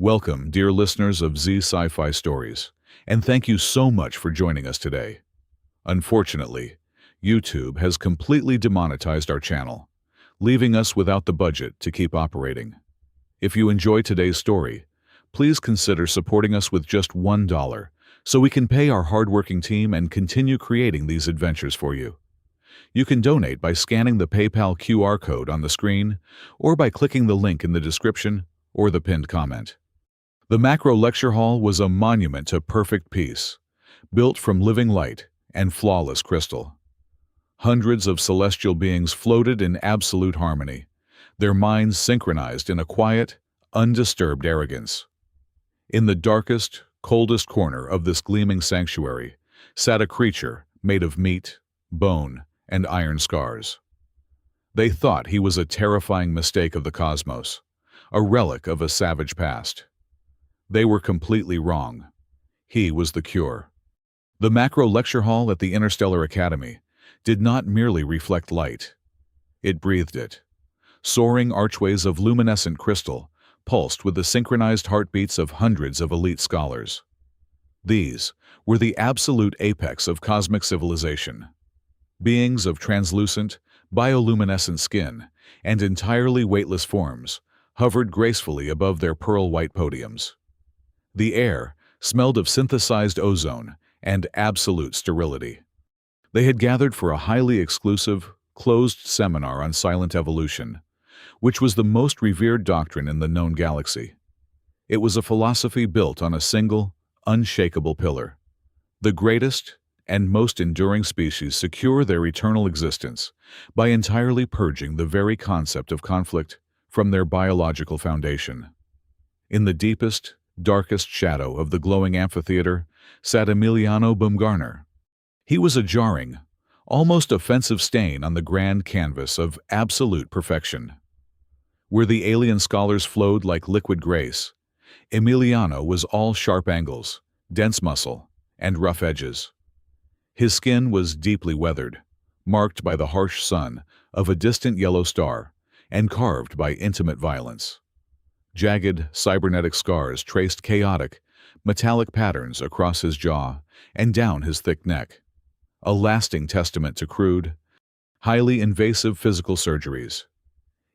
Welcome, dear listeners of Sci-Fi Stories, and thank you so much for joining us today. Unfortunately, YouTube has completely demonetized our channel, leaving us without the budget to keep operating. If you enjoy today's story, please consider supporting us with just $1 so we can pay our hardworking team and continue creating these adventures for you. You can donate by scanning the PayPal QR code on the screen or by clicking the link in the description or the pinned comment. The Macro Lecture Hall was a monument to perfect peace, built from living light and flawless crystal. Hundreds of celestial beings floated in absolute harmony, their minds synchronized in a quiet, undisturbed arrogance. In the darkest, coldest corner of this gleaming sanctuary sat a creature made of meat, bone, and iron scars. They thought he was a terrifying mistake of the cosmos, a relic of a savage past. They were completely wrong. He was the cure. The Macro Lecture Hall at the Interstellar Academy did not merely reflect light. It breathed it. Soaring archways of luminescent crystal pulsed with the synchronized heartbeats of hundreds of elite scholars. These were the absolute apex of cosmic civilization. Beings of translucent, bioluminescent skin and entirely weightless forms hovered gracefully above their pearl-white podiums. The air smelled of synthesized ozone and absolute sterility. They had gathered for a highly exclusive, closed seminar on silent evolution, which was the most revered doctrine in the known galaxy. It was a philosophy built on a single, unshakable pillar. The greatest and most enduring species secure their eternal existence by entirely purging the very concept of conflict from their biological foundation. In the deepest, darkest shadow of the glowing amphitheater sat Emiliano Baumgartner. He was a jarring, almost offensive stain on the grand canvas of absolute perfection. Where the alien scholars flowed like liquid grace, Emiliano was all sharp angles, dense muscle, and rough edges. His skin was deeply weathered, marked by the harsh sun of a distant yellow star, and carved by intimate violence. Jagged, cybernetic scars traced chaotic, metallic patterns across his jaw and down his thick neck, a lasting testament to crude, highly invasive physical surgeries.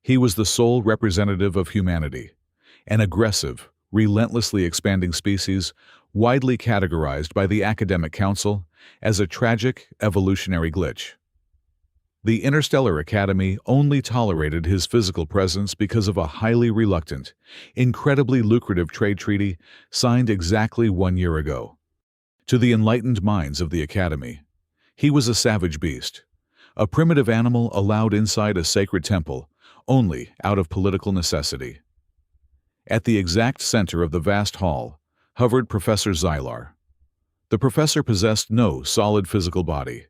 He was the sole representative of humanity, an aggressive, relentlessly expanding species widely categorized by the academic council as a tragic evolutionary glitch. The Interstellar Academy only tolerated his physical presence because of a highly reluctant, incredibly lucrative trade treaty signed exactly 1 year ago. To the enlightened minds of the Academy, he was a savage beast, a primitive animal allowed inside a sacred temple only out of political necessity. At the exact center of the vast hall hovered Professor Xylar. The professor possessed no solid physical body.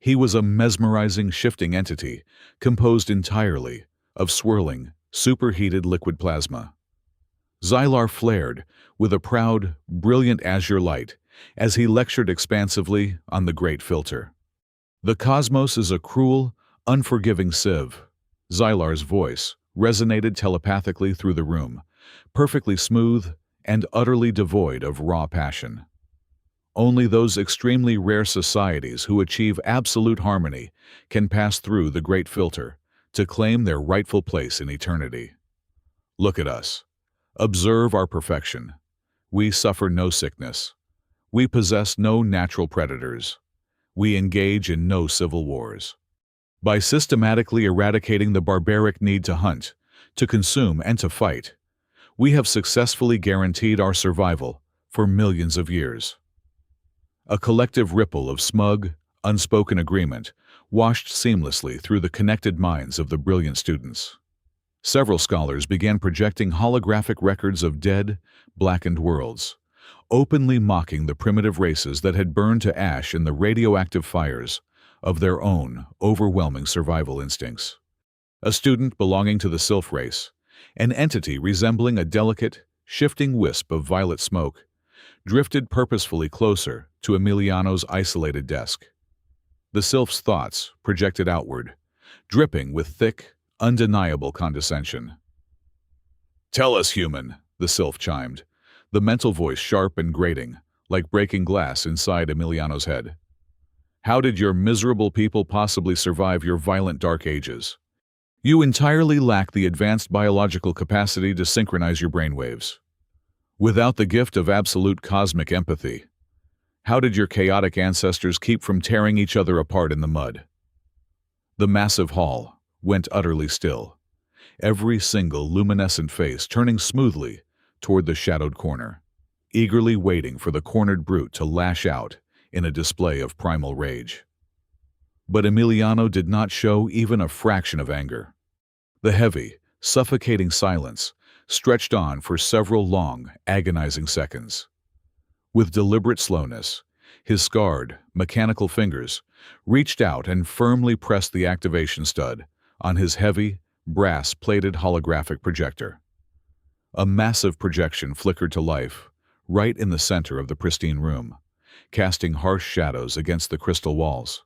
He was a mesmerizing, shifting entity composed entirely of swirling, superheated liquid plasma. Xylar flared with a proud, brilliant azure light as he lectured expansively on the Great Filter. The cosmos is a cruel, unforgiving sieve. Xylar's voice resonated telepathically through the room, perfectly smooth and utterly devoid of raw passion. Only those extremely rare societies who achieve absolute harmony can pass through the Great Filter to claim their rightful place in eternity. Look at us. Observe our perfection. We suffer no sickness. We possess no natural predators. We engage in no civil wars. By systematically eradicating the barbaric need to hunt, to consume, and to fight, we have successfully guaranteed our survival for millions of years. A collective ripple of smug, unspoken agreement washed seamlessly through the connected minds of the brilliant students. Several scholars began projecting holographic records of dead, blackened worlds, openly mocking the primitive races that had burned to ash in the radioactive fires of their own overwhelming survival instincts. A student belonging to the Sylph race, an entity resembling a delicate, shifting wisp of violet smoke, drifted purposefully closer to Emiliano's isolated desk. The Sylph's thoughts projected outward, dripping with thick, undeniable condescension. "Tell us, human, the sylph chimed, the mental voice sharp and grating, like breaking glass inside Emiliano's head. How did your miserable people possibly survive your violent dark ages? You entirely lack the advanced biological capacity to synchronize your brainwaves. Without the gift of absolute cosmic empathy, how did your chaotic ancestors keep from tearing each other apart in the mud? The massive hall went utterly still, every single luminescent face turning smoothly toward the shadowed corner, eagerly waiting for the cornered brute to lash out in a display of primal rage. But Emiliano did not show even a fraction of anger. The heavy, suffocating silence stretched on for several long, agonizing seconds. With deliberate slowness, his scarred, mechanical fingers reached out and firmly pressed the activation stud on his heavy, brass-plated holographic projector. A massive projection flickered to life right in the center of the pristine room, casting harsh shadows against the crystal walls.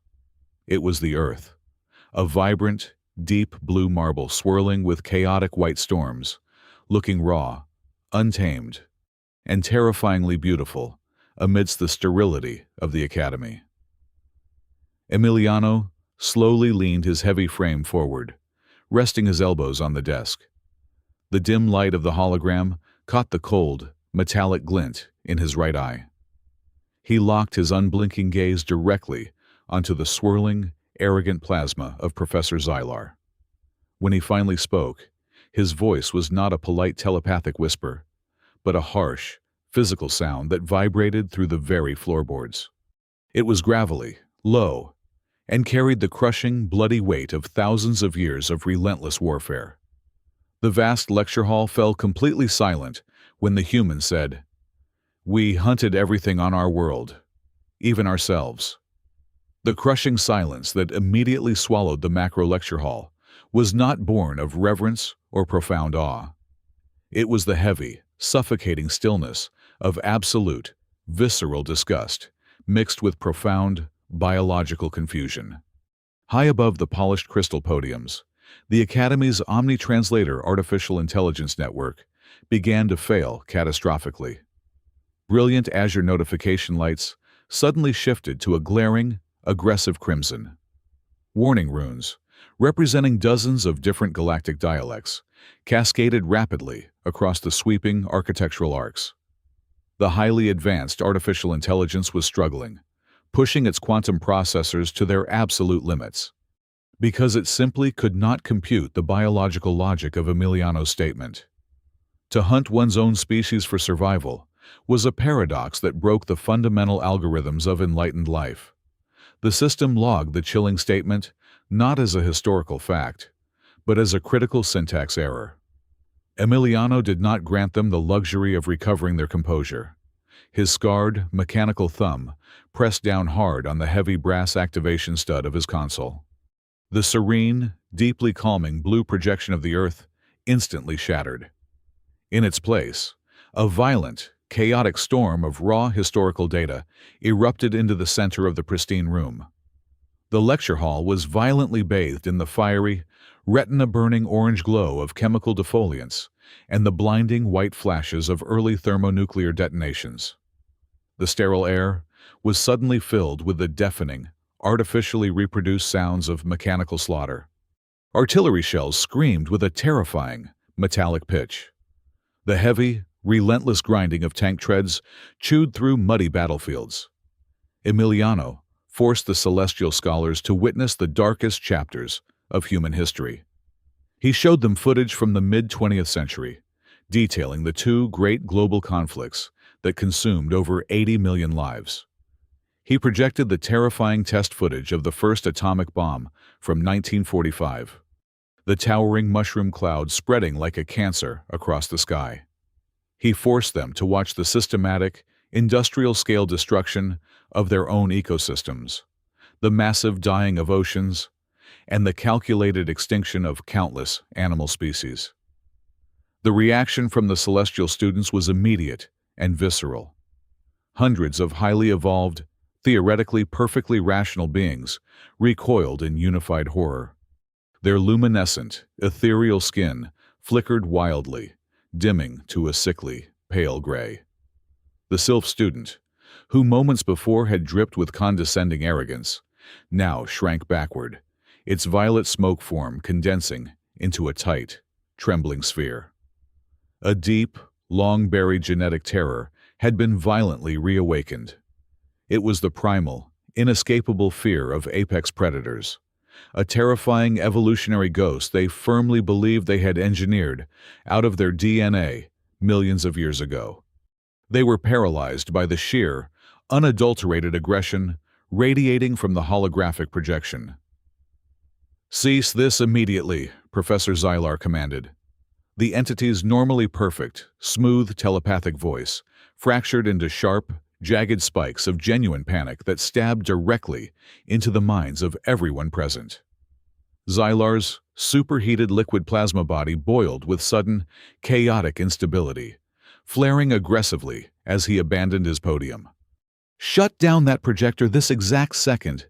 It was the Earth, a vibrant, deep blue marble swirling with chaotic white storms, looking raw, untamed, and terrifyingly beautiful amidst the sterility of the Academy. Emiliano slowly leaned his heavy frame forward, resting his elbows on the desk. The dim light of the hologram caught the cold, metallic glint in his right eye. He locked his unblinking gaze directly onto the swirling, arrogant plasma of Professor Xylar. When he finally spoke, his voice was not a polite telepathic whisper, but a harsh, physical sound that vibrated through the very floorboards. It was gravelly, low, and carried the crushing, bloody weight of thousands of years of relentless warfare. The vast lecture hall fell completely silent when the human said, "We hunted everything on our world, even ourselves." The crushing silence that immediately swallowed the macro lecture hall was not born of reverence or profound awe. It was the heavy, suffocating stillness of absolute, visceral disgust, mixed with profound, biological confusion. High above the polished crystal podiums, the Academy's Omni-Translator artificial intelligence network began to fail catastrophically. Brilliant azure notification lights suddenly shifted to a glaring, aggressive crimson. Warning runes, representing dozens of different galactic dialects, cascaded rapidly across the sweeping architectural arcs. The highly advanced artificial intelligence was struggling, pushing its quantum processors to their absolute limits, because it simply could not compute the biological logic of Emiliano's statement. To hunt one's own species for survival was a paradox that broke the fundamental algorithms of enlightened life. The system logged the chilling statement not as a historical fact, but as a critical syntax error. Emiliano did not grant them the luxury of recovering their composure. His scarred, mechanical thumb pressed down hard on the heavy brass activation stud of his console. The serene, deeply calming blue projection of the Earth instantly shattered. In its place, a violent, chaotic storm of raw historical data erupted into the center of the pristine room. The lecture hall was violently bathed in the fiery, retina-burning orange glow of chemical defoliants and the blinding white flashes of early thermonuclear detonations. The sterile air was suddenly filled with the deafening, artificially reproduced sounds of mechanical slaughter. Artillery shells screamed with a terrifying, metallic pitch. The heavy, relentless grinding of tank treads chewed through muddy battlefields. Emiliano forced the celestial scholars to witness the darkest chapters of human history. He showed them footage from the mid-20th century, detailing the two great global conflicts that consumed over 80 million lives. He projected the terrifying test footage of the first atomic bomb from 1945, the towering mushroom cloud spreading like a cancer across the sky. He forced them to watch the systematic, industrial-scale destruction of their own ecosystems, the massive dying of oceans, and the calculated extinction of countless animal species. The reaction from the celestial students was immediate and visceral. Hundreds of highly evolved, theoretically perfectly rational beings recoiled in unified horror. Their luminescent, ethereal skin flickered wildly, dimming to a sickly, pale gray. The Sylph student, who moments before had dripped with condescending arrogance, now shrank backward, its violet smoke form condensing into a tight, trembling sphere. A deep, long-buried genetic terror had been violently reawakened. It was the primal, inescapable fear of apex predators, a terrifying evolutionary ghost they firmly believed they had engineered out of their DNA millions of years ago. They were paralyzed by the sheer, unadulterated aggression radiating from the holographic projection. "Cease this immediately," Professor Xylar commanded. The entity's normally perfect, smooth telepathic voice fractured into sharp, jagged spikes of genuine panic that stabbed directly into the minds of everyone present. Xylar's superheated liquid plasma body boiled with sudden, chaotic instability, flaring aggressively as he abandoned his podium. "Shut down that projector this exact second.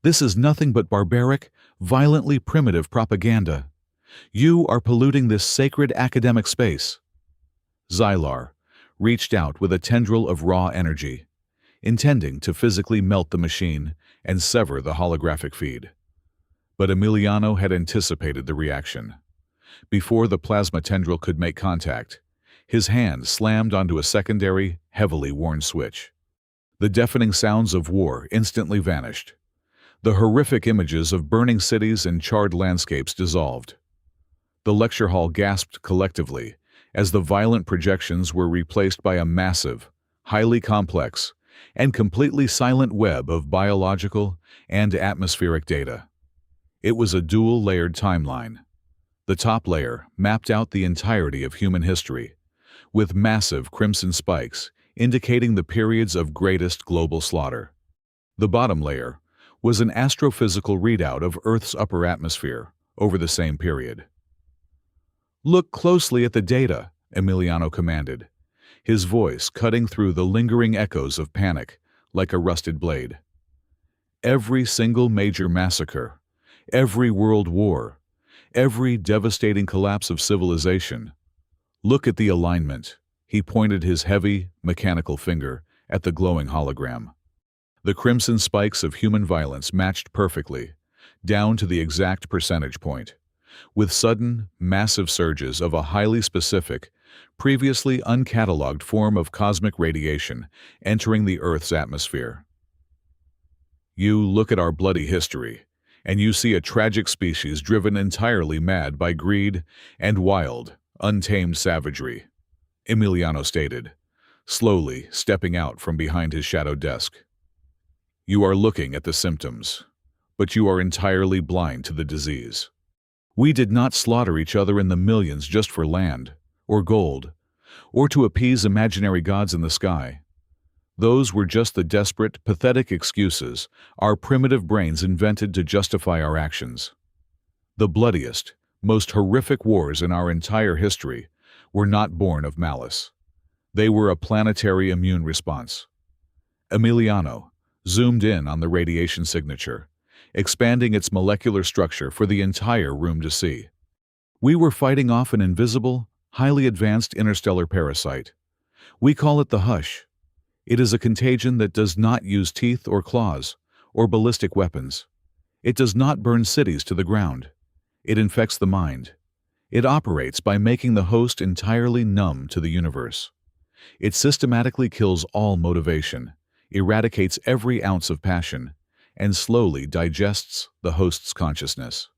This is nothing but barbaric, violently primitive propaganda. You are polluting this sacred academic space." Xylar reached out with a tendril of raw energy, intending to physically melt the machine and sever the holographic feed. But Emiliano had anticipated the reaction. Before the plasma tendril could make contact, his hand slammed onto a secondary, heavily worn switch. The deafening sounds of war instantly vanished. The horrific images of burning cities and charred landscapes dissolved. The lecture hall gasped collectively as the violent projections were replaced by a massive, highly complex, and completely silent web of biological and atmospheric data. It was a dual-layered timeline. The top layer mapped out the entirety of human history, with massive crimson spikes indicating the periods of greatest global slaughter. The bottom layer was an astrophysical readout of Earth's upper atmosphere over the same period. "Look closely at the data," Emiliano commanded, his voice cutting through the lingering echoes of panic like a rusted blade. "Every single major massacre, every world war, every devastating collapse of civilization. Look at the alignment." He pointed his heavy, mechanical finger at the glowing hologram. The crimson spikes of human violence matched perfectly, down to the exact percentage point, with sudden, massive surges of a highly specific, previously uncatalogued form of cosmic radiation entering the Earth's atmosphere. "You look at our bloody history, and you see a tragic species driven entirely mad by greed and wild, untamed savagery," Emiliano stated, slowly stepping out from behind his shadow desk. "You are looking at the symptoms, but you are entirely blind to the disease. We did not slaughter each other in the millions just for land, or gold, or to appease imaginary gods in the sky. Those were just the desperate, pathetic excuses our primitive brains invented to justify our actions. The bloodiest, most horrific wars in our entire history were not born of malice. They were a planetary immune response." Emiliano zoomed in on the radiation signature, expanding its molecular structure for the entire room to see. "We were fighting off an invisible, highly advanced interstellar parasite. We call it the Hush. It is a contagion that does not use teeth or claws, or ballistic weapons. It does not burn cities to the ground. It infects the mind. It operates by making the host entirely numb to the universe. It systematically kills all motivation, eradicates every ounce of passion, and slowly digests the host's consciousness.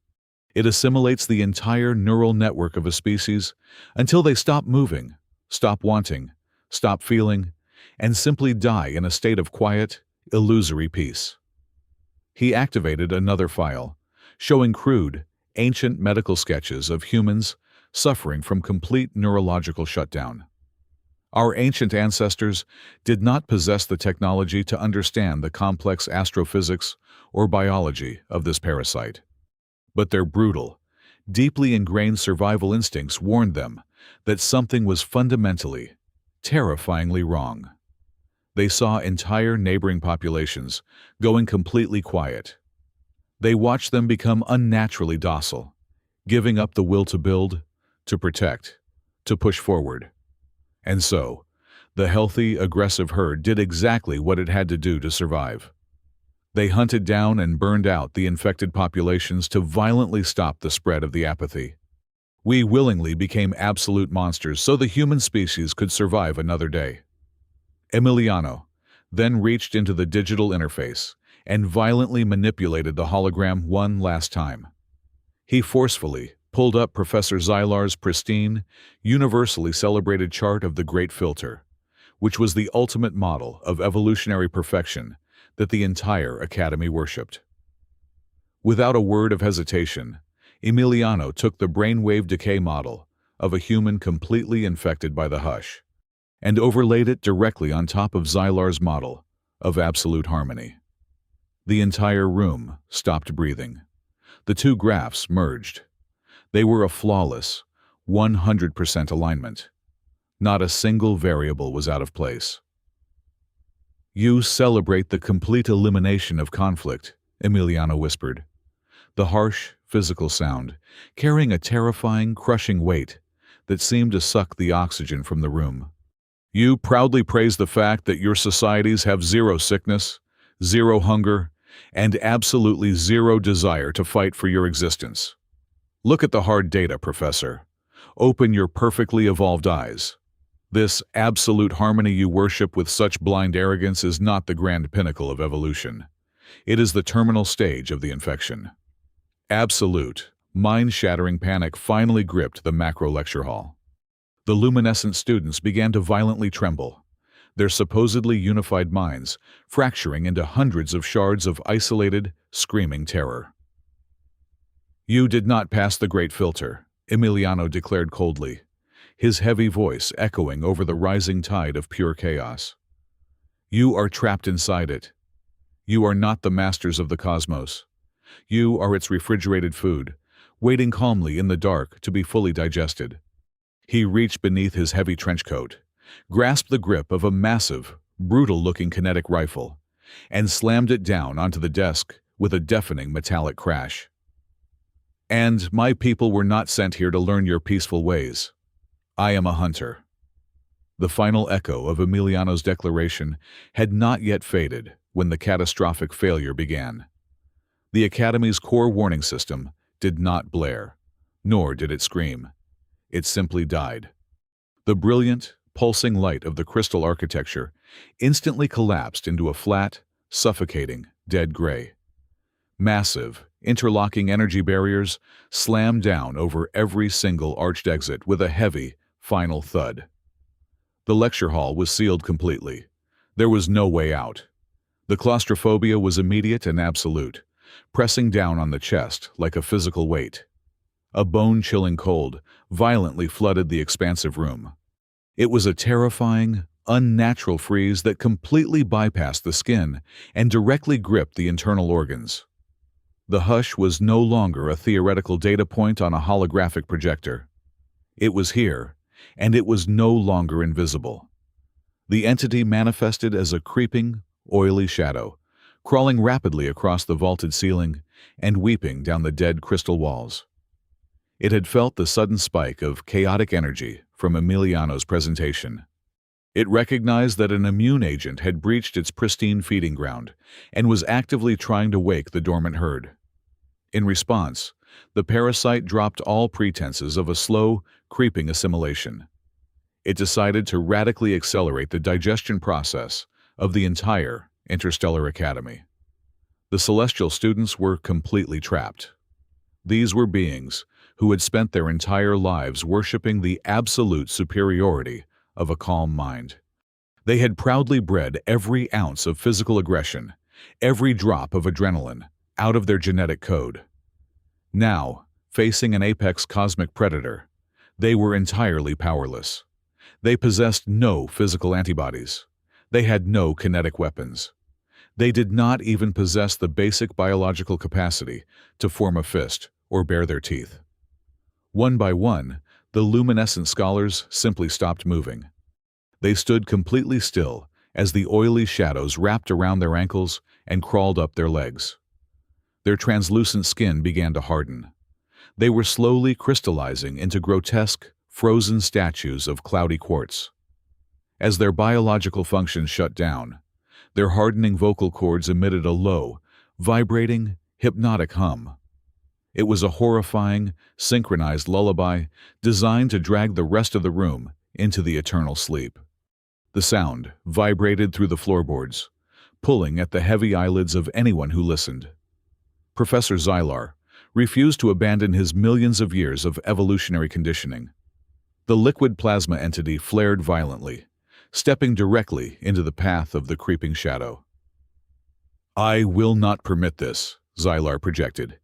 It assimilates the entire neural network of a species until they stop moving, stop wanting, stop feeling, and simply die in a state of quiet, illusory peace." He activated another file, showing crude, ancient medical sketches of humans suffering from complete neurological shutdown. Our ancient ancestors did not possess the technology to understand the complex astrophysics or biology of this parasite. But their brutal, deeply ingrained survival instincts warned them that something was fundamentally, terrifyingly wrong. They saw entire neighboring populations going completely quiet. They watched them become unnaturally docile, giving up the will to build, to protect, to push forward. And so, the healthy, aggressive herd did exactly what it had to do to survive. They hunted down and burned out the infected populations to violently stop the spread of the apathy. We willingly became absolute monsters so the human species could survive another day. Emiliano then reached into the digital interface and violently manipulated the hologram one last time. He forcefully pulled up Professor Zylar's pristine, universally celebrated chart of the Great Filter, which was the ultimate model of evolutionary perfection that the entire Academy worshipped. Without a word of hesitation, Emiliano took the brainwave decay model of a human completely infected by the hush and overlaid it directly on top of Zylar's model of absolute harmony. The entire room stopped breathing. The two graphs merged. They were a flawless, 100% alignment. Not a single variable was out of place. "You celebrate the complete elimination of conflict," Emiliano whispered. The harsh, physical sound, carrying a terrifying, crushing weight that seemed to suck the oxygen from the room. "You proudly praise the fact that your societies have zero sickness, zero hunger, and absolutely zero desire to fight for your existence. Look at the hard data, Professor. Open your perfectly evolved eyes. This absolute harmony you worship with such blind arrogance is not the grand pinnacle of evolution. It is the terminal stage of the infection." Absolute, mind-shattering panic finally gripped the macro lecture hall. The luminescent students began to violently tremble, their supposedly unified minds fracturing into hundreds of shards of isolated, screaming terror. "You did not pass the Great Filter," Emiliano declared coldly, his heavy voice echoing over the rising tide of pure chaos. "You are trapped inside it. You are not the masters of the cosmos. You are its refrigerated food, waiting calmly in the dark to be fully digested." He reached beneath his heavy trench coat, grasped the grip of a massive, brutal-looking kinetic rifle, and slammed it down onto the desk with a deafening metallic crash. "And my people were not sent here to learn your peaceful ways. I am a hunter." The final echo of Emiliano's declaration had not yet faded when the catastrophic failure began. The Academy's core warning system did not blare, nor did it scream. It simply died. The brilliant, pulsing light of the crystal architecture instantly collapsed into a flat, suffocating, dead gray. Massive, interlocking energy barriers slammed down over every single arched exit with a heavy, final thud. The lecture hall was sealed completely. There was no way out. The claustrophobia was immediate and absolute, pressing down on the chest like a physical weight. A bone-chilling cold violently flooded the expansive room. It was a terrifying, unnatural freeze that completely bypassed the skin and directly gripped the internal organs. The hush was no longer a theoretical data point on a holographic projector. It was here, and it was no longer invisible. The entity manifested as a creeping, oily shadow, crawling rapidly across the vaulted ceiling and weeping down the dead crystal walls. It had felt the sudden spike of chaotic energy from Emiliano's presentation. It recognized that an immune agent had breached its pristine feeding ground and was actively trying to wake the dormant herd. In response, the parasite dropped all pretenses of a slow, creeping assimilation. It decided to radically accelerate the digestion process of the entire Interstellar Academy. The celestial students were completely trapped. These were beings who had spent their entire lives worshiping the absolute superiority of a calm mind. They had proudly bred every ounce of physical aggression, every drop of adrenaline, out of their genetic code. Now, facing an apex cosmic predator, they were entirely powerless. They possessed no physical antibodies. They had no kinetic weapons. They did not even possess the basic biological capacity to form a fist or bare their teeth. One by one, the luminescent scholars simply stopped moving. They stood completely still as the oily shadows wrapped around their ankles and crawled up their legs. Their translucent skin began to harden. They were slowly crystallizing into grotesque, frozen statues of cloudy quartz. As their biological functions shut down, their hardening vocal cords emitted a low, vibrating, hypnotic hum. It was a horrifying, synchronized lullaby designed to drag the rest of the room into the eternal sleep. The sound vibrated through the floorboards, pulling at the heavy eyelids of anyone who listened. Professor Xylar refused to abandon his millions of years of evolutionary conditioning. The liquid plasma entity flared violently, stepping directly into the path of the creeping shadow. "I will not permit this," Xylar projected,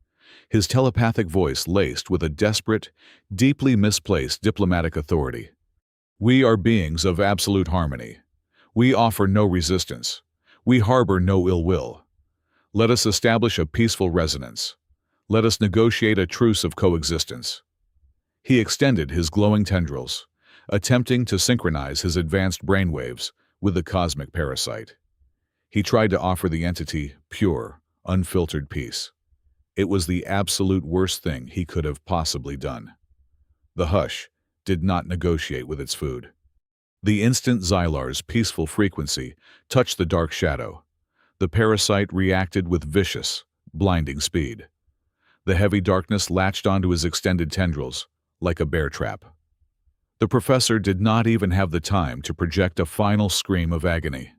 his telepathic voice laced with a desperate, deeply misplaced diplomatic authority. "We are beings of absolute harmony. We offer no resistance. We harbor no ill will. Let us establish a peaceful resonance. Let us negotiate a truce of coexistence." He extended his glowing tendrils, attempting to synchronize his advanced brainwaves with the cosmic parasite. He tried to offer the entity pure, unfiltered peace. It was the absolute worst thing he could have possibly done. The hush did not negotiate with its food. The instant Xylar's peaceful frequency touched the dark shadow, the parasite reacted with vicious, blinding speed. The heavy darkness latched onto his extended tendrils, like a bear trap. The professor did not even have the time to project a final scream of agony.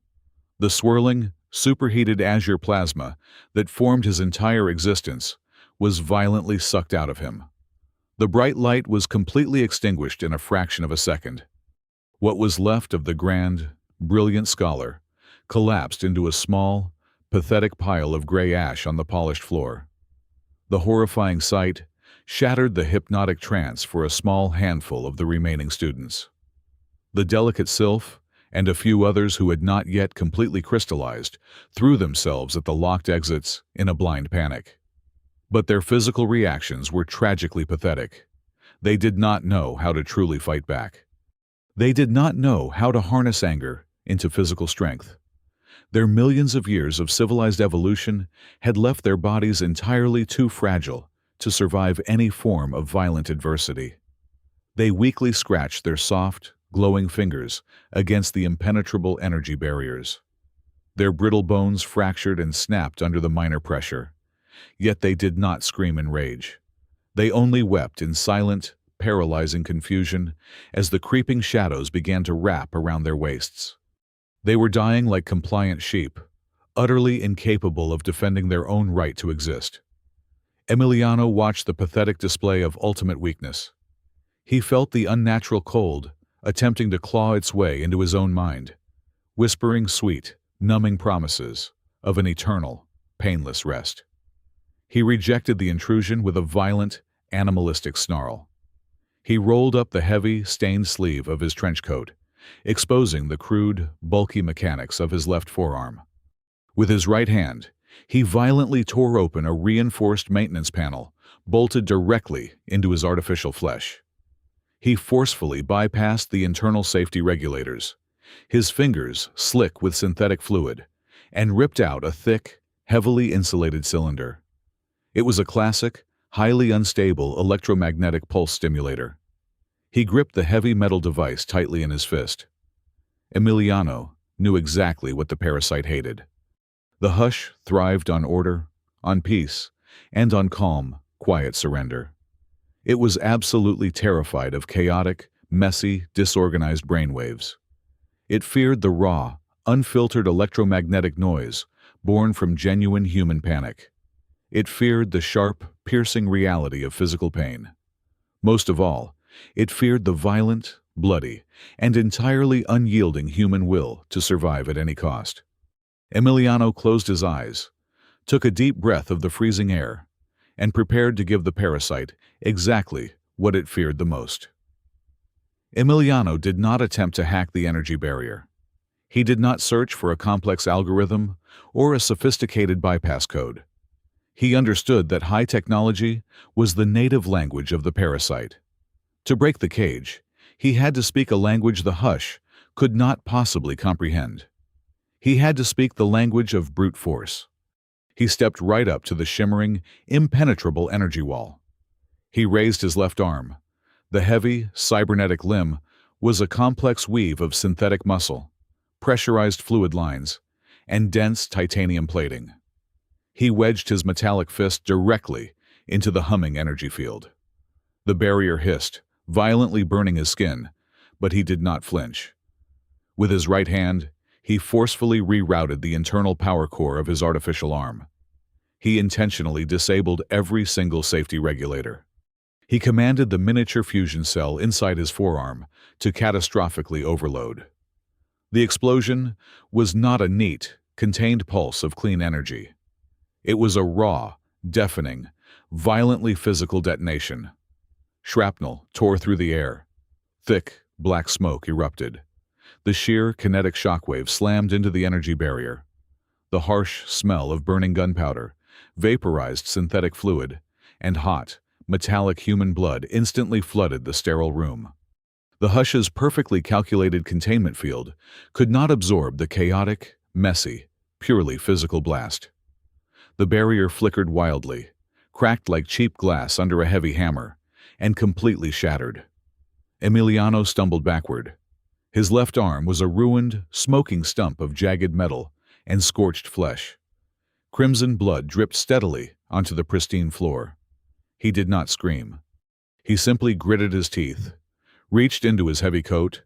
The swirling, superheated azure plasma that formed his entire existence was violently sucked out of him. The bright light was completely extinguished in a fraction of a second. What was left of the grand, brilliant scholar collapsed into a small, pathetic pile of gray ash on the polished floor. The horrifying sight shattered the hypnotic trance for a small handful of the remaining students. The delicate sylph, and a few others who had not yet completely crystallized, threw themselves at the locked exits in a blind panic. But their physical reactions were tragically pathetic. They did not know how to truly fight back. They did not know how to harness anger into physical strength. Their millions of years of civilized evolution had left their bodies entirely too fragile to survive any form of violent adversity. They weakly scratched their soft, glowing fingers against the impenetrable energy barriers. Their brittle bones fractured and snapped under the minor pressure, yet they did not scream in rage. They only wept in silent, paralyzing confusion as the creeping shadows began to wrap around their waists. They were dying like compliant sheep, utterly incapable of defending their own right to exist. Emiliano watched the pathetic display of ultimate weakness. He felt the unnatural cold attempting to claw its way into his own mind, whispering sweet, numbing promises of an eternal, painless rest. He rejected the intrusion with a violent, animalistic snarl. He rolled up the heavy, stained sleeve of his trench coat, exposing the crude, bulky mechanics of his left forearm. With his right hand, he violently tore open a reinforced maintenance panel, bolted directly into his artificial flesh. He forcefully bypassed the internal safety regulators, his fingers slick with synthetic fluid, and ripped out a thick, heavily insulated cylinder. It was a classic, highly unstable electromagnetic pulse stimulator. He gripped the heavy metal device tightly in his fist. Emiliano knew exactly what the parasite hated. The hush thrived on order, on peace, and on calm, quiet surrender. It was absolutely terrified of chaotic, messy, disorganized brainwaves. It feared the raw, unfiltered electromagnetic noise born from genuine human panic. It feared the sharp, piercing reality of physical pain. Most of all, it feared the violent, bloody, and entirely unyielding human will to survive at any cost. Emiliano closed his eyes, took a deep breath of the freezing air, and prepared to give the parasite exactly what it feared the most. Emiliano did not attempt to hack the energy barrier. He did not search for a complex algorithm or a sophisticated bypass code. He understood that high technology was the native language of the parasite. To break the cage, he had to speak a language the hush could not possibly comprehend. He had to speak the language of brute force. He stepped right up to the shimmering, impenetrable energy wall. He raised his left arm, The heavy, cybernetic limb was a complex weave of synthetic muscle, pressurized fluid lines, and dense titanium plating. He wedged his metallic fist directly into the humming energy field. The barrier hissed, violently burning his skin, but he did not flinch. With his right hand, he forcefully rerouted the internal power core of his artificial arm. He intentionally disabled every single safety regulator. He commanded the miniature fusion cell inside his forearm to catastrophically overload. The explosion was not a neat, contained pulse of clean energy. It was a raw, deafening, violently physical detonation. Shrapnel tore through the air. Thick, black smoke erupted. The sheer, kinetic shockwave slammed into the energy barrier. The harsh smell of burning gunpowder, vaporized synthetic fluid, and hot, metallic human blood instantly flooded the sterile room. The hush's perfectly calculated containment field could not absorb the chaotic, messy, purely physical blast. The barrier flickered wildly, cracked like cheap glass under a heavy hammer, and completely shattered. Emiliano stumbled backward. His left arm was a ruined, smoking stump of jagged metal and scorched flesh. Crimson blood dripped steadily onto the pristine floor. He did not scream. He simply gritted his teeth, reached into his heavy coat,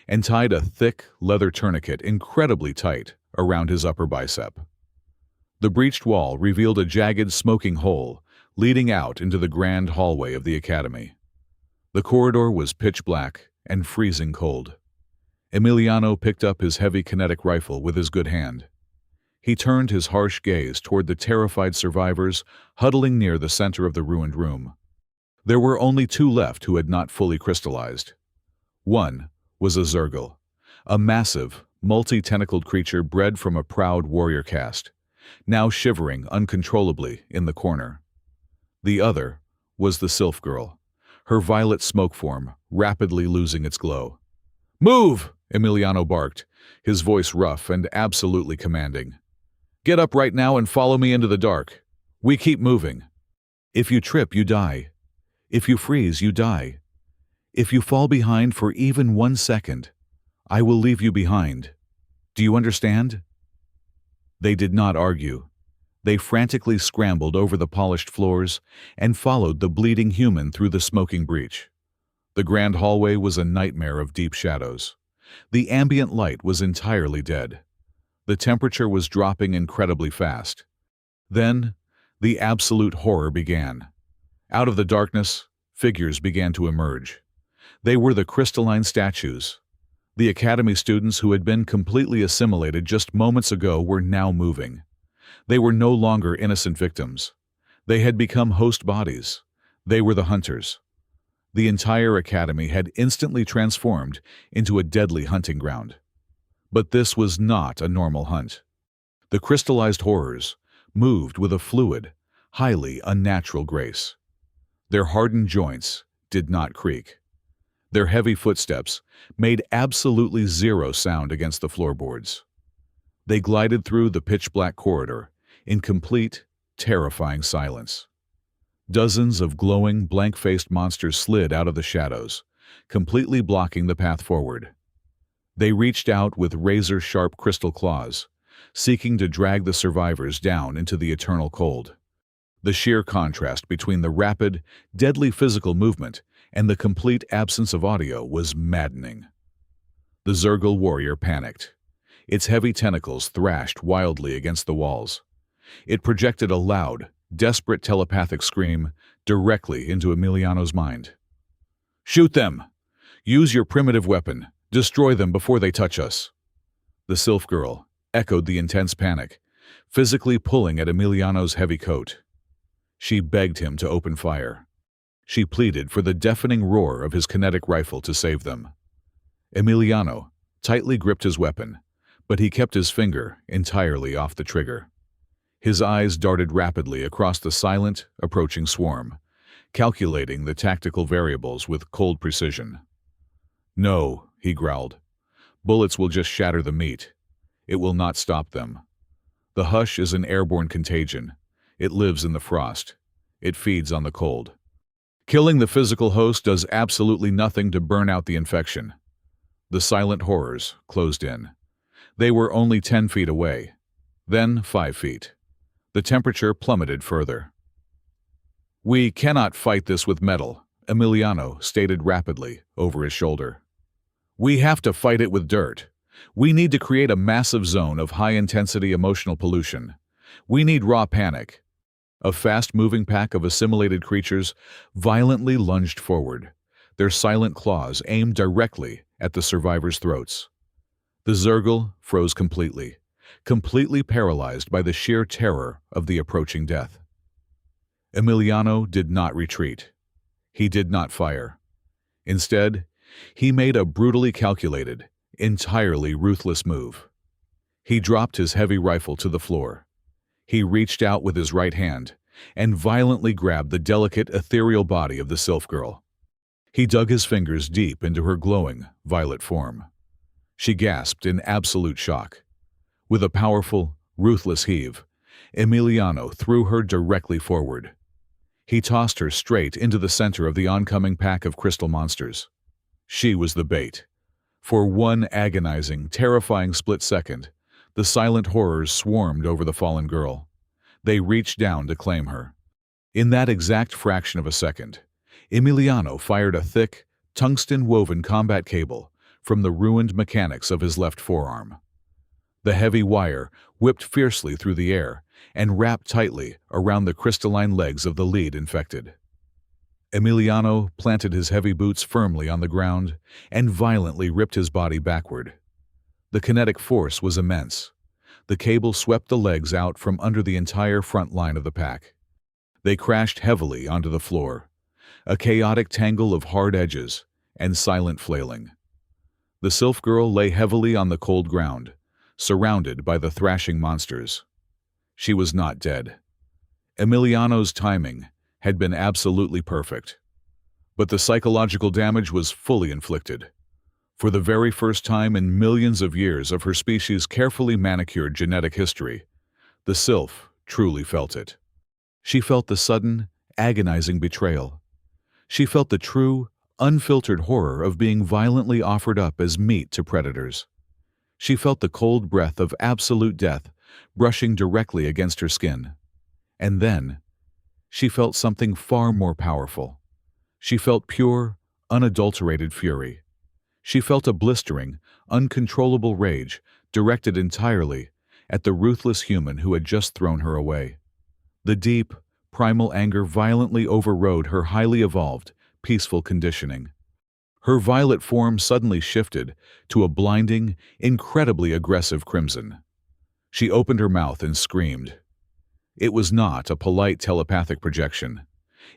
and tied a thick leather tourniquet incredibly tight around his upper bicep. The breached wall revealed a jagged, smoking hole leading out into the grand hallway of the academy. The corridor was pitch black and freezing cold. Emiliano picked up his heavy kinetic rifle with his good hand. He turned his harsh gaze toward the terrified survivors huddling near the center of the ruined room. There were only two left who had not fully crystallized. One was a Zergel, a massive, multi-tentacled creature bred from a proud warrior caste, now shivering uncontrollably in the corner. The other was the Sylph Girl, her violet smoke form rapidly losing its glow. "Move!" Emiliano barked, his voice rough and absolutely commanding. "Get up right now and follow me into the dark. We keep moving. If you trip, you die. If you freeze, you die. If you fall behind for even 1 second, I will leave you behind. Do you understand?" They did not argue. They frantically scrambled over the polished floors and followed the bleeding human through the smoking breach. The grand hallway was a nightmare of deep shadows. The ambient light was entirely dead. The temperature was dropping incredibly fast. Then, the absolute horror began. Out of the darkness, figures began to emerge. They were the crystalline statues. The academy students who had been completely assimilated just moments ago were now moving. They were no longer innocent victims. They had become host bodies. They were the hunters. The entire academy had instantly transformed into a deadly hunting ground. But this was not a normal hunt. The crystallized horrors moved with a fluid, highly unnatural grace. Their hardened joints did not creak. Their heavy footsteps made absolutely zero sound against the floorboards. They glided through the pitch-black corridor in complete, terrifying silence. Dozens of glowing, blank-faced monsters slid out of the shadows, completely blocking the path forward. They reached out with razor-sharp crystal claws, seeking to drag the survivors down into the eternal cold. The sheer contrast between the rapid, deadly physical movement and the complete absence of audio was maddening. The Zergel warrior panicked. Its heavy tentacles thrashed wildly against the walls. It projected a loud, desperate telepathic scream directly into Emiliano's mind. "Shoot them! Use your primitive weapon. Destroy them before they touch us." The Sylph Girl echoed the intense panic, physically pulling at Emiliano's heavy coat. She begged him to open fire. She pleaded for the deafening roar of his kinetic rifle to save them. Emiliano tightly gripped his weapon, but he kept his finger entirely off the trigger. His eyes darted rapidly across the silent, approaching swarm, calculating the tactical variables with cold precision. "No," he growled. "Bullets will just shatter the meat. It will not stop them. The hush is an airborne contagion. It lives in the frost. It feeds on the cold. Killing the physical host does absolutely nothing to burn out the infection. The silent horrors closed in. They were only 10 feet away. Then 5 feet. The temperature plummeted further. "We cannot fight this with metal," Emiliano stated rapidly over his shoulder. "We have to fight it with dirt. We need to create a massive zone of high-intensity emotional pollution. We need raw panic." A fast-moving pack of assimilated creatures violently lunged forward, their silent claws aimed directly at the survivors' throats. The Zergel froze completely paralyzed by the sheer terror of the approaching death. Emiliano did not retreat. He did not fire. Instead, he made a brutally calculated, entirely ruthless move. He dropped his heavy rifle to the floor. He reached out with his right hand and violently grabbed the delicate, ethereal body of the Sylph girl. He dug his fingers deep into her glowing, violet form. She gasped in absolute shock. With a powerful, ruthless heave, Emiliano threw her directly forward. He tossed her straight into the center of the oncoming pack of crystal monsters. She was the bait. For one agonizing, terrifying split second, the silent horrors swarmed over the fallen girl. They reached down to claim her. In that exact fraction of a second, Emiliano fired a thick, tungsten-woven combat cable from the ruined mechanics of his left forearm. The heavy wire whipped fiercely through the air and wrapped tightly around the crystalline legs of the lead infected. Emiliano planted his heavy boots firmly on the ground and violently ripped his body backward. The kinetic force was immense. The cable swept the legs out from under the entire front line of the pack. They crashed heavily onto the floor, a chaotic tangle of hard edges and silent flailing. The Sylph girl lay heavily on the cold ground, surrounded by the thrashing monsters. She was not dead. Emiliano's timing had been absolutely perfect. But the psychological damage was fully inflicted. For the very first time in millions of years of her species' carefully manicured genetic history, the Sylph truly felt it. She felt the sudden, agonizing betrayal. She felt the true, unfiltered horror of being violently offered up as meat to predators. She felt the cold breath of absolute death brushing directly against her skin. And then, she felt something far more powerful. She felt pure, unadulterated fury. She felt a blistering, uncontrollable rage directed entirely at the ruthless human who had just thrown her away. The deep, primal anger violently overrode her highly evolved, peaceful conditioning. Her violet form suddenly shifted to a blinding, incredibly aggressive crimson. She opened her mouth and screamed. It was not a polite telepathic projection.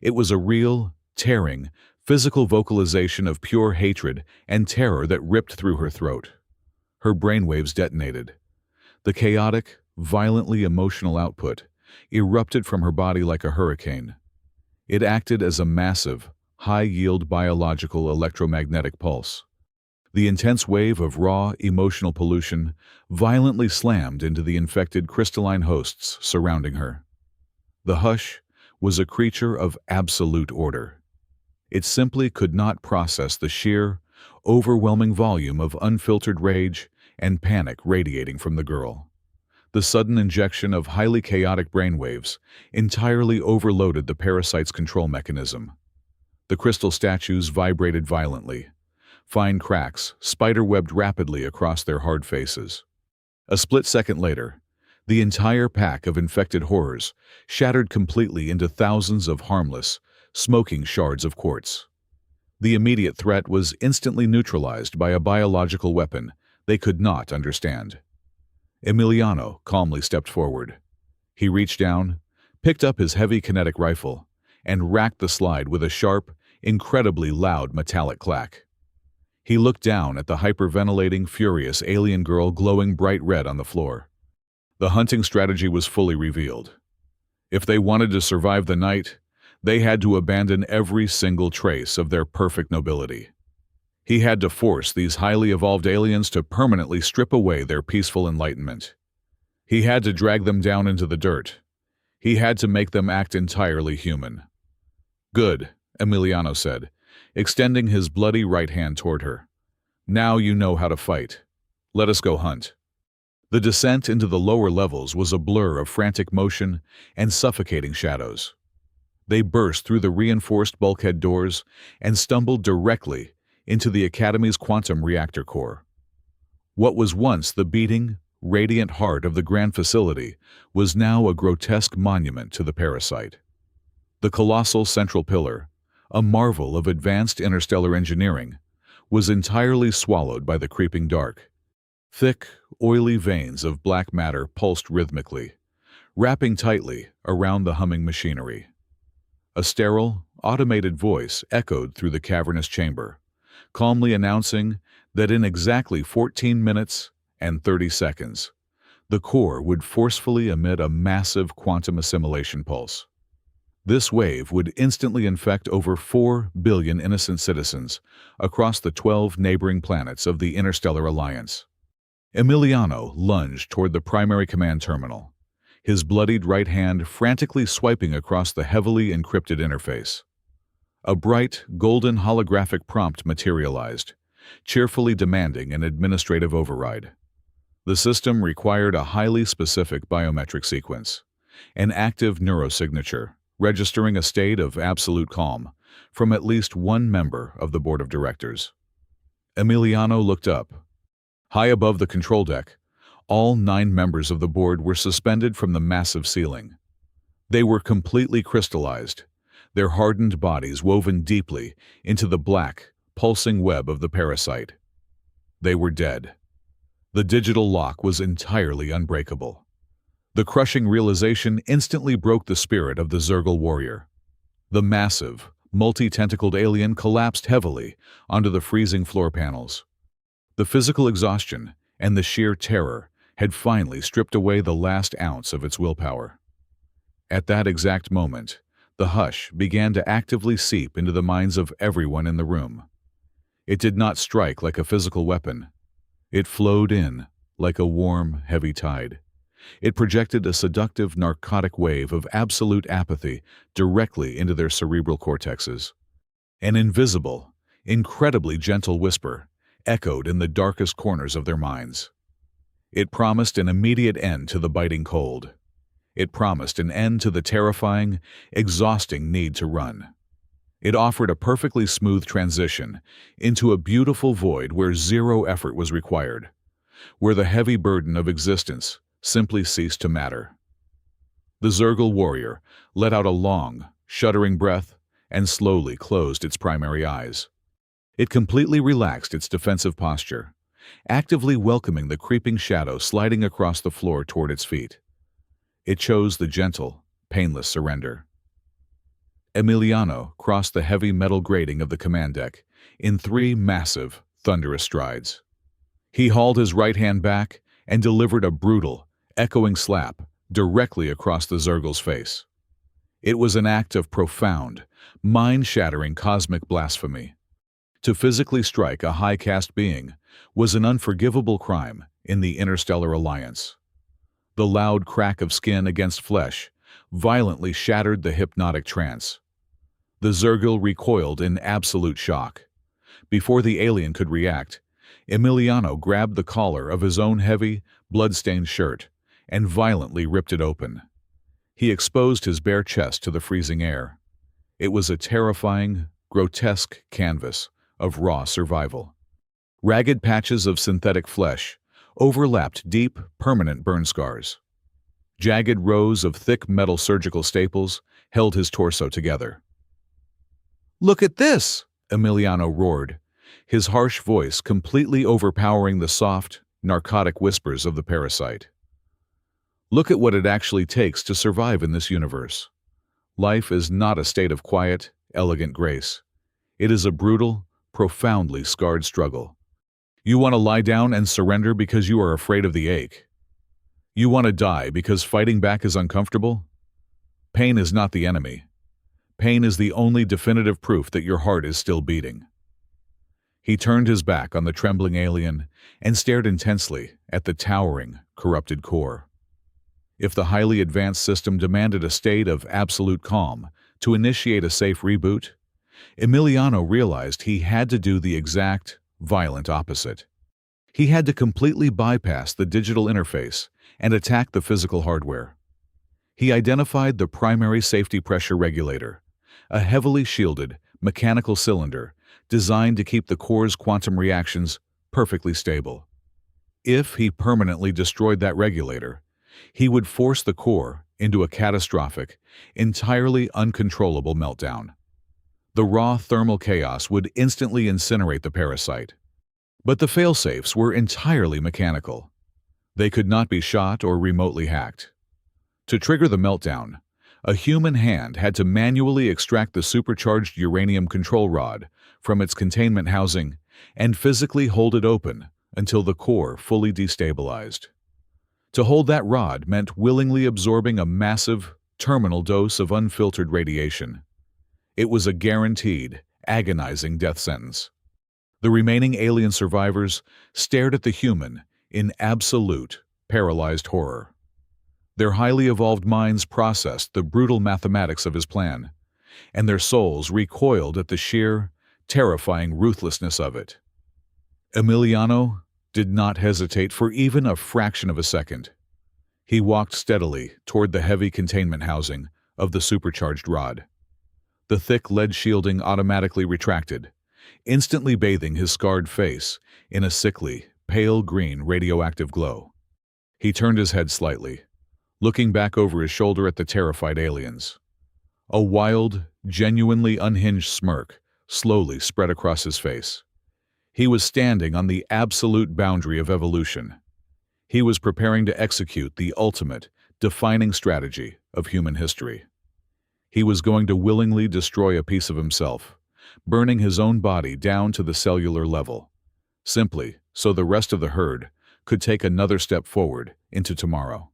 It was a real, tearing, physical vocalization of pure hatred and terror that ripped through her throat. Her brainwaves detonated. The chaotic, violently emotional output erupted from her body like a hurricane. It acted as a massive, high-yield biological electromagnetic pulse. The intense wave of raw, emotional pollution violently slammed into the infected crystalline hosts surrounding her. The hush was a creature of absolute order. It simply could not process the sheer, overwhelming volume of unfiltered rage and panic radiating from the girl. The sudden injection of highly chaotic brainwaves entirely overloaded the parasite's control mechanism. The crystal statues vibrated violently. Fine cracks spiderwebbed rapidly across their hard faces. A split second later, the entire pack of infected horrors shattered completely into thousands of harmless, smoking shards of quartz. The immediate threat was instantly neutralized by a biological weapon they could not understand. Emiliano calmly stepped forward. He reached down, picked up his heavy kinetic rifle, and racked the slide with a sharp, incredibly loud metallic clack. He looked down at the hyperventilating, furious alien girl glowing bright red on the floor. The hunting strategy was fully revealed. If they wanted to survive the night, they had to abandon every single trace of their perfect nobility. He had to force these highly evolved aliens to permanently strip away their peaceful enlightenment. He had to drag them down into the dirt. He had to make them act entirely human. "Good," Emiliano said, extending his bloody right hand toward her. "Now you know how to fight. Let us go hunt." The descent into the lower levels was a blur of frantic motion and suffocating shadows. They burst through the reinforced bulkhead doors and stumbled directly into the Academy's quantum reactor core. What was once the beating, radiant heart of the grand facility was now a grotesque monument to the parasite. The colossal central pillar, a marvel of advanced interstellar engineering, was entirely swallowed by the creeping dark. Thick, oily veins of black matter pulsed rhythmically, wrapping tightly around the humming machinery. A sterile, automated voice echoed through the cavernous chamber, calmly announcing that in exactly 14 minutes and 30 seconds, the core would forcefully emit a massive quantum assimilation pulse. This wave would instantly infect over 4 billion innocent citizens across the 12 neighboring planets of the Interstellar Alliance. Emiliano lunged toward the primary command terminal, his bloodied right hand frantically swiping across the heavily encrypted interface. A bright, golden holographic prompt materialized, cheerfully demanding an administrative override. The system required a highly specific biometric sequence, an active neurosignature, registering a state of absolute calm from at least one member of the board of directors. Emiliano looked up. High above the control deck, all 9 members of the board were suspended from the massive ceiling. They were completely crystallized, their hardened bodies woven deeply into the black, pulsing web of the parasite. They were dead. The digital lock was entirely unbreakable. The crushing realization instantly broke the spirit of the Zergal warrior. The massive, multi-tentacled alien collapsed heavily onto the freezing floor panels. The physical exhaustion and the sheer terror had finally stripped away the last ounce of its willpower. At that exact moment, the hush began to actively seep into the minds of everyone in the room. It did not strike like a physical weapon. It flowed in like a warm, heavy tide. It projected a seductive narcotic wave of absolute apathy directly into their cerebral cortexes. An invisible, incredibly gentle whisper echoed in the darkest corners of their minds. It promised an immediate end to the biting cold. It promised an end to the terrifying, exhausting need to run. It offered a perfectly smooth transition into a beautiful void where zero effort was required, where the heavy burden of existence simply ceased to matter. The Zergal warrior let out a long, shuddering breath and slowly closed its primary eyes. It completely relaxed its defensive posture, actively welcoming the creeping shadow sliding across the floor toward its feet. It chose the gentle, painless surrender. Emiliano crossed the heavy metal grating of the command deck in 3 massive, thunderous strides. He hauled his right hand back and delivered a brutal, echoing slap directly across the Zergal's face. It was an act of profound, mind-shattering cosmic blasphemy. To physically strike a high-caste being was an unforgivable crime in the Interstellar Alliance. The loud crack of skin against flesh violently shattered the hypnotic trance. The Zergal recoiled in absolute shock. Before the alien could react, Emiliano grabbed the collar of his own heavy, blood-stained shirt and violently ripped it open. He exposed his bare chest to the freezing air. It was a terrifying, grotesque canvas of raw survival. Ragged patches of synthetic flesh overlapped deep, permanent burn scars. Jagged rows of thick metal surgical staples held his torso together. "Look at this!" Emiliano roared, his harsh voice completely overpowering the soft, narcotic whispers of the parasite. "Look at what it actually takes to survive in this universe. Life is not a state of quiet, elegant grace. It is a brutal, profoundly scarred struggle. You want to lie down and surrender because you are afraid of the ache. You want to die because fighting back is uncomfortable? Pain is not the enemy. Pain is the only definitive proof that your heart is still beating." He turned his back on the trembling alien and stared intensely at the towering, corrupted core. If the highly advanced system demanded a state of absolute calm to initiate a safe reboot, Emiliano realized he had to do the exact, violent opposite. He had to completely bypass the digital interface and attack the physical hardware. He identified the primary safety pressure regulator, a heavily shielded, mechanical cylinder designed to keep the core's quantum reactions perfectly stable. If he permanently destroyed that regulator, he would force the core into a catastrophic, entirely uncontrollable meltdown. The raw thermal chaos would instantly incinerate the parasite. But the failsafes were entirely mechanical. They could not be shot or remotely hacked. To trigger the meltdown, a human hand had to manually extract the supercharged uranium control rod from its containment housing and physically hold it open until the core fully destabilized. To hold that rod meant willingly absorbing a massive, terminal dose of unfiltered radiation. It was a guaranteed, agonizing death sentence. The remaining alien survivors stared at the human in absolute, paralyzed horror. Their highly evolved minds processed the brutal mathematics of his plan, and their souls recoiled at the sheer, terrifying ruthlessness of it. Emiliano did not hesitate for even a fraction of a second. He walked steadily toward the heavy containment housing of the supercharged rod. The thick lead shielding automatically retracted, instantly bathing his scarred face in a sickly, pale green radioactive glow. He turned his head slightly, looking back over his shoulder at the terrified aliens. A wild, genuinely unhinged smirk slowly spread across his face. He was standing on the absolute boundary of evolution. He was preparing to execute the ultimate, defining strategy of human history. He was going to willingly destroy a piece of himself, burning his own body down to the cellular level, simply so the rest of the herd could take another step forward into tomorrow.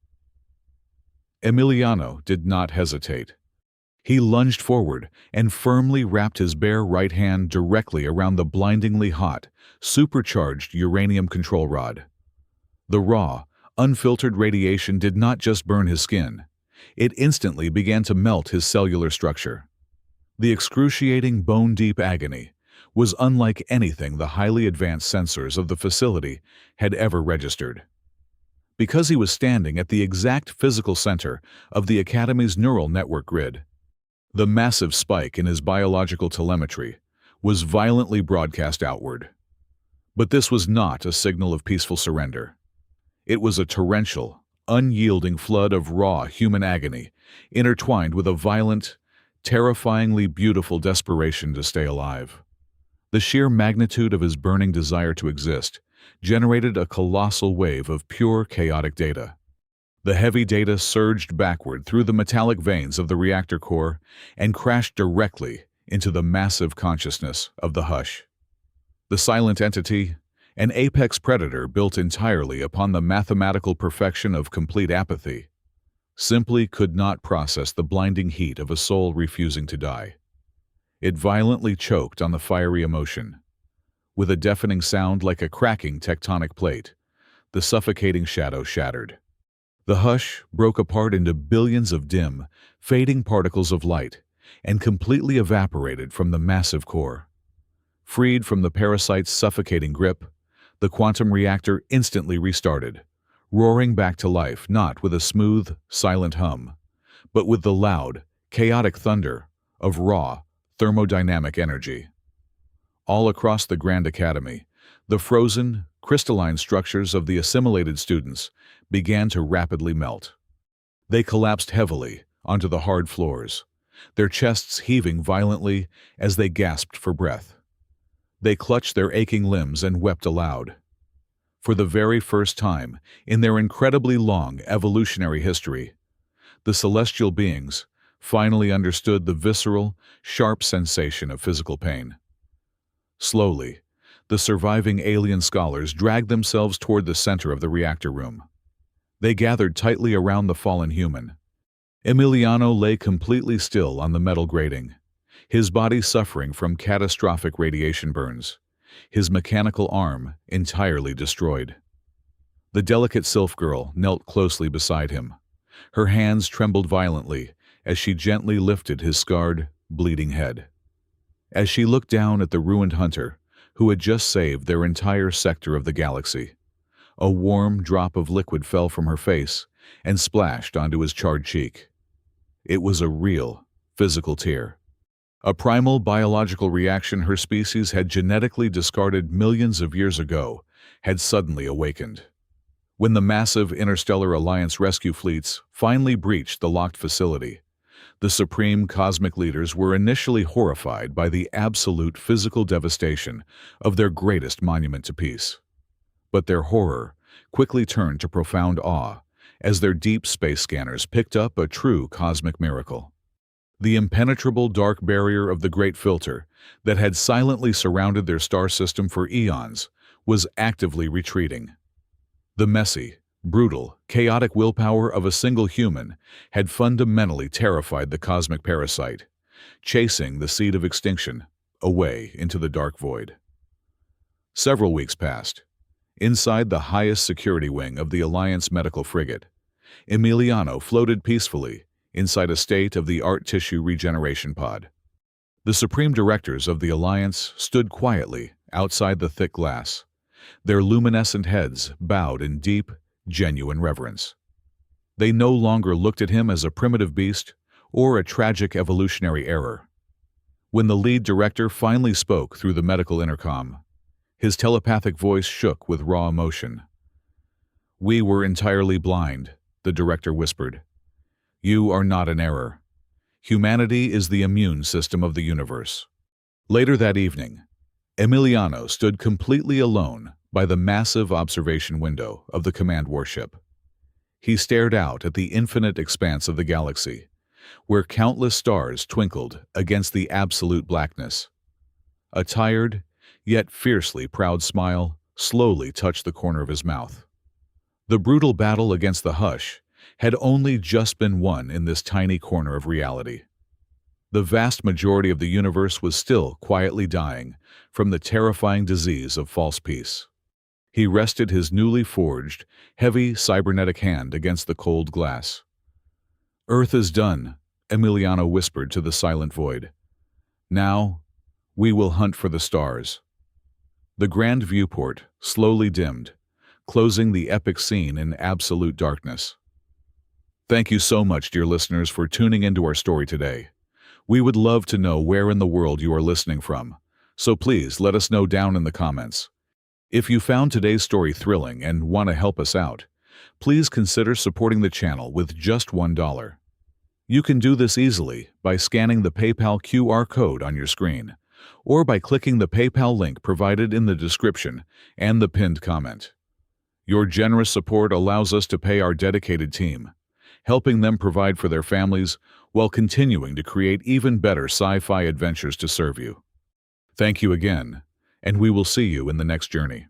Emiliano did not hesitate. He lunged forward and firmly wrapped his bare right hand directly around the blindingly hot, supercharged uranium control rod. The raw, unfiltered radiation did not just burn his skin. It instantly began to melt his cellular structure. The excruciating bone-deep agony was unlike anything the highly advanced sensors of the facility had ever registered. Because he was standing at the exact physical center of the Academy's neural network grid, the massive spike in his biological telemetry was violently broadcast outward. But this was not a signal of peaceful surrender. It was a torrential, unyielding flood of raw human agony, intertwined with a violent, terrifyingly beautiful desperation to stay alive. The sheer magnitude of his burning desire to exist generated a colossal wave of pure chaotic data. The heavy data surged backward through the metallic veins of the reactor core and crashed directly into the massive consciousness of the Hush. The silent entity, an apex predator built entirely upon the mathematical perfection of complete apathy, simply could not process the blinding heat of a soul refusing to die. It violently choked on the fiery emotion. With a deafening sound like a cracking tectonic plate, the suffocating shadow shattered. The Hush broke apart into billions of dim, fading particles of light and completely evaporated from the massive core. Freed from the parasite's suffocating grip, the quantum reactor instantly restarted, roaring back to life not with a smooth, silent hum, but with the loud, chaotic thunder of raw, thermodynamic energy. All across the Grand Academy, the frozen, crystalline structures of the assimilated students began to rapidly melt. They collapsed heavily onto the hard floors, their chests heaving violently as they gasped for breath. They clutched their aching limbs and wept aloud. For the very first time in their incredibly long evolutionary history, the celestial beings finally understood the visceral, sharp sensation of physical pain. Slowly, the surviving alien scholars dragged themselves toward the center of the reactor room. They gathered tightly around the fallen human. Emiliano lay completely still on the metal grating, his body suffering from catastrophic radiation burns, his mechanical arm entirely destroyed. The delicate sylph girl knelt closely beside him. Her hands trembled violently as she gently lifted his scarred, bleeding head. as she looked down at the ruined hunter who had just saved their entire sector of the galaxy. A warm drop of liquid fell from her face and splashed onto his charred cheek. It was a real, physical tear. A primal biological reaction her species had genetically discarded millions of years ago had suddenly awakened. When the massive Interstellar Alliance rescue fleets finally breached the locked facility, the supreme cosmic leaders were initially horrified by the absolute physical devastation of their greatest monument to peace. But their horror quickly turned to profound awe as their deep space scanners picked up a true cosmic miracle. The impenetrable dark barrier of the Great Filter that had silently surrounded their star system for eons was actively retreating. The messy, brutal, chaotic willpower of a single human had fundamentally terrified the cosmic parasite, chasing the seed of extinction away into the dark void. Several weeks passed. Inside the highest security wing of the Alliance medical frigate, Emiliano floated peacefully inside a state-of-the-art tissue regeneration pod. The supreme directors of the Alliance stood quietly outside the thick glass, their luminescent heads bowed in deep, genuine reverence. They no longer looked at him as a primitive beast or a tragic evolutionary error. When the lead director finally spoke through the medical intercom, his telepathic voice shook with raw emotion. "We were entirely blind," the director whispered. "You are not an error. Humanity is the immune system of the universe." Later that evening, Emiliano stood completely alone by the massive observation window of the command warship. He stared out at the infinite expanse of the galaxy, where countless stars twinkled against the absolute blackness. A tired, yet fiercely proud smile slowly touched the corner of his mouth. The brutal battle against the Hush had only just been won in this tiny corner of reality. The vast majority of the universe was still quietly dying from the terrifying disease of false peace. He rested his newly forged, heavy cybernetic hand against the cold glass. "Earth is done," Emiliano whispered to the silent void. "Now, we will hunt for the stars." The grand viewport slowly dimmed, closing the epic scene in absolute darkness. Thank you so much, dear listeners, for tuning into our story today. We would love to know where in the world you are listening from, so please let us know down in the comments. If you found today's story thrilling and want to help us out, please consider supporting the channel with just $1. You can do this easily by scanning the PayPal QR code on your screen, or by clicking the PayPal link provided in the description and the pinned comment. Your generous support allows us to pay our dedicated team, helping them provide for their families while continuing to create even better sci-fi adventures to serve you. Thank you again, and we will see you in the next journey.